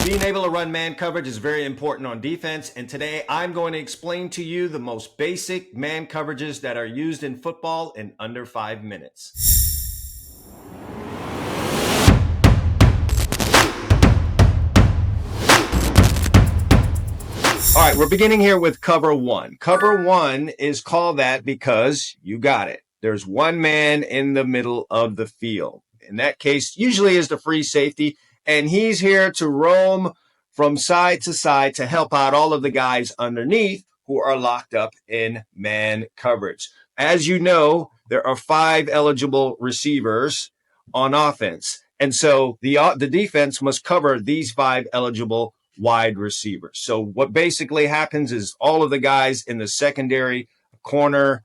Being able to run man coverage is very important on defense, and today I'm going to explain to you the most basic man coverages that are used in football in under 5 minutes. All right, we're beginning here with cover one. Cover one is called that because you got it. There's one man in the middle of the field. In that case, usually is the free safety, and he's here to roam from side to side to help out all of the guys underneath who are locked up in man coverage. As you know, there are 5 eligible receivers on offense. And so the defense must cover these 5 eligible wide receivers. So what basically happens is all of the guys in the secondary, corner,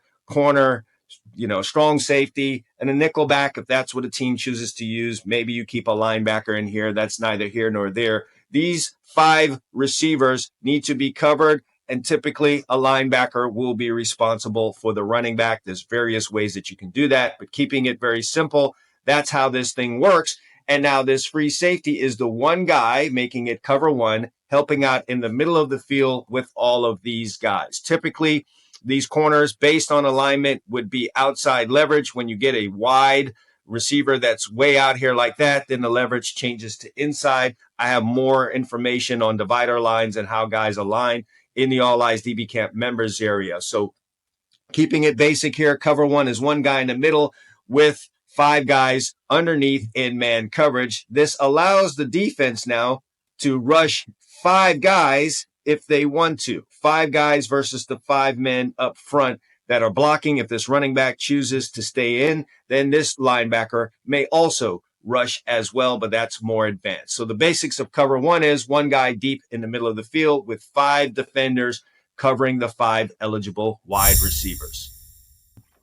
strong safety, and a nickel back, if that's what a team chooses to use. Maybe you keep a linebacker in here. That's neither here nor there. These 5 receivers need to be covered, and typically a linebacker will be responsible for the running back. There's various ways that you can do that, but keeping it very simple, that's how this thing works. And now this free safety is the one guy making it cover one, helping out in the middle of the field with all of these guys. Typically, these corners, based on alignment, would be outside leverage. When you get a wide receiver that's way out here like that, then the leverage changes to inside. I have more information on divider lines and how guys align in the All Eyes DB Camp members area. So keeping it basic here, cover one is one guy in the middle with 5 guys underneath in man coverage. This allows the defense now to rush 5 guys if they want to. 5 guys versus the 5 men up front that are blocking. If this running back chooses to stay in, then this linebacker may also rush as well, but that's more advanced. So the basics of cover one is one guy deep in the middle of the field with 5 defenders covering the 5 eligible wide receivers.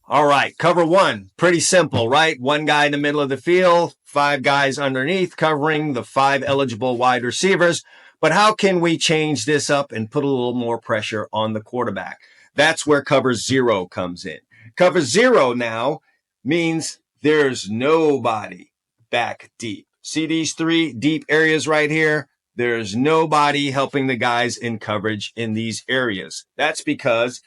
All right, cover one, pretty simple, right? One guy in the middle of the field, 5 guys underneath covering the 5 eligible wide receivers. But how can we change this up and put a little more pressure on the quarterback? That's where cover 0 comes in. Cover 0 now means there's nobody back deep. See these 3 deep areas right here? There's nobody helping the guys in coverage in these areas. That's because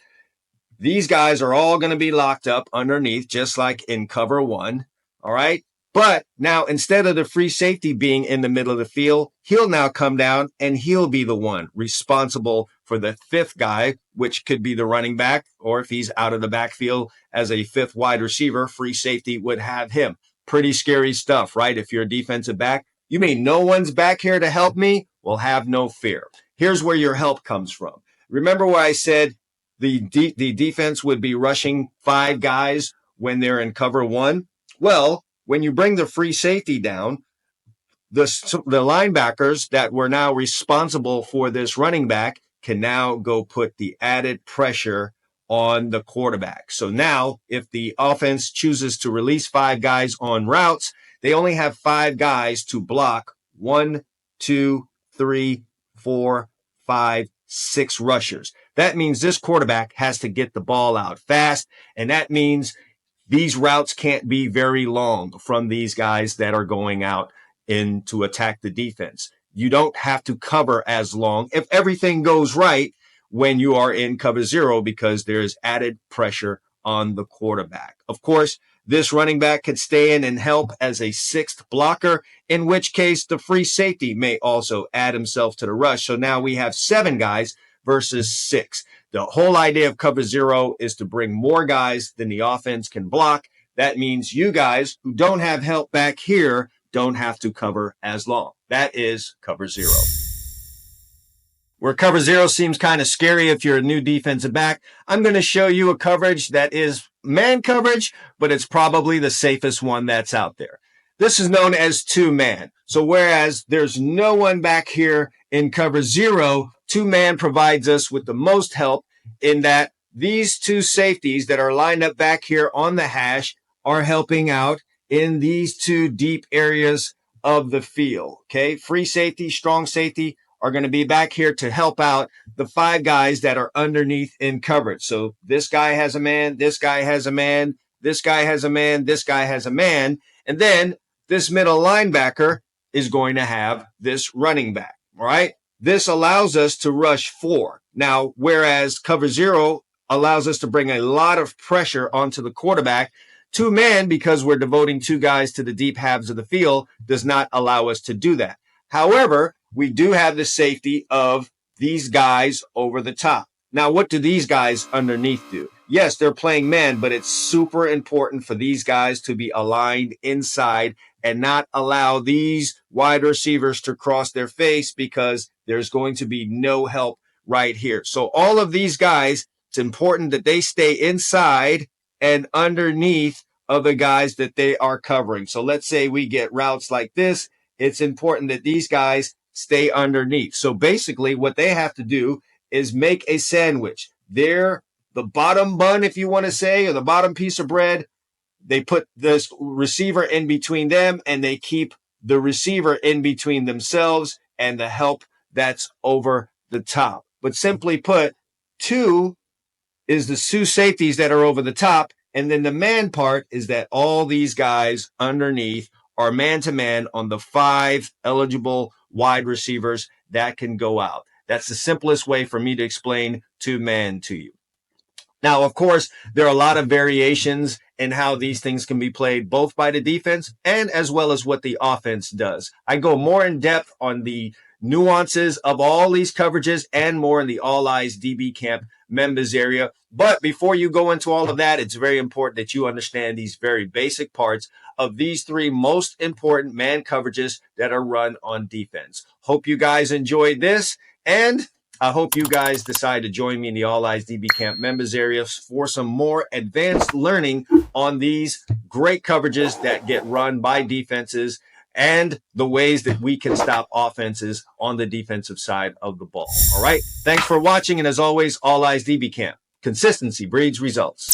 these guys are all going to be locked up underneath, just like in cover one. All right. But now, instead of the free safety being in the middle of the field, he'll now come down and he'll be the one responsible for the 5th guy, which could be the running back, or if he's out of the backfield as a 5th wide receiver, free safety would have him. Pretty scary stuff, right? If you're a defensive back, you mean no one's back here to help me? Well, have no fear. Here's where your help comes from. Remember where I said the defense would be rushing 5 guys when they're in cover one? Well, when you bring the free safety down, the linebackers that were now responsible for this running back can now go put the added pressure on the quarterback. So now if the offense chooses to release 5 guys on routes, they only have 5 guys to block 1, 2, 3, 4, 5, 6 rushers. That means this quarterback has to get the ball out fast, and that means these routes can't be very long from these guys that are going out in to attack the defense. You don't have to cover as long if everything goes right when you are in cover 0 because there's added pressure on the quarterback. Of course, this running back could stay in and help as a 6th blocker, in which case the free safety may also add himself to the rush. So now we have 7 guys versus 6. The whole idea of cover 0 is to bring more guys than the offense can block. That means you guys who don't have help back here don't have to cover as long. That is cover 0. Where cover 0 seems kind of scary if you're a new defensive back, I'm going to show you a coverage that is man coverage, but it's probably the safest one that's out there. This is known as 2-man. So whereas there's no one back here in cover 0, 2-man provides us with the most help in that these 2 safeties that are lined up back here on the hash are helping out in these 2 deep areas of the field. Okay, free safety, strong safety are going to be back here to help out the 5 guys that are underneath in coverage. So this guy has a man, this guy has a man, this guy has a man, this guy has a man, and then this middle linebacker is going to have this running back, all right? This allows us to rush 4. Now, whereas cover 0 allows us to bring a lot of pressure onto the quarterback, 2 men, because we're devoting 2 guys to the deep halves of the field, does not allow us to do that. However, we do have the safety of these guys over the top. Now, what do these guys underneath do? Yes, they're playing men, but it's super important for these guys to be aligned inside and not allow these wide receivers to cross their face, because there's going to be no help right here. So all of these guys, it's important that they stay inside and underneath of the guys that they are covering. So let's say we get routes like this. It's important that these guys stay underneath. So basically what they have to do is make a sandwich. They're the bottom bun, if you want to say, or the bottom piece of bread. They put this receiver in between them, and they keep the receiver in between themselves and the help that's over the top. But simply put, 2 is the 2 safeties that are over the top. And then the man part is that all these guys underneath are man-to-man on the 5 eligible wide receivers that can go out. That's the simplest way for me to explain 2-man to you. Now, of course, there are a lot of variations in how these things can be played, both by the defense and as well as what the offense does. I go more in depth on the nuances of all these coverages and more in the All Eyes DB Camp members area. But before you go into all of that, it's very important that you understand these very basic parts of these 3 most important man coverages that are run on defense. Hope you guys enjoyed this, and I hope you guys decide to join me in the All Eyes DB Camp members area for some more advanced learning on these great coverages that get run by defenses and the ways that we can stop offenses on the defensive side of the ball. All right. Thanks for watching. And as always, All Eyes DB Camp. Consistency breeds results.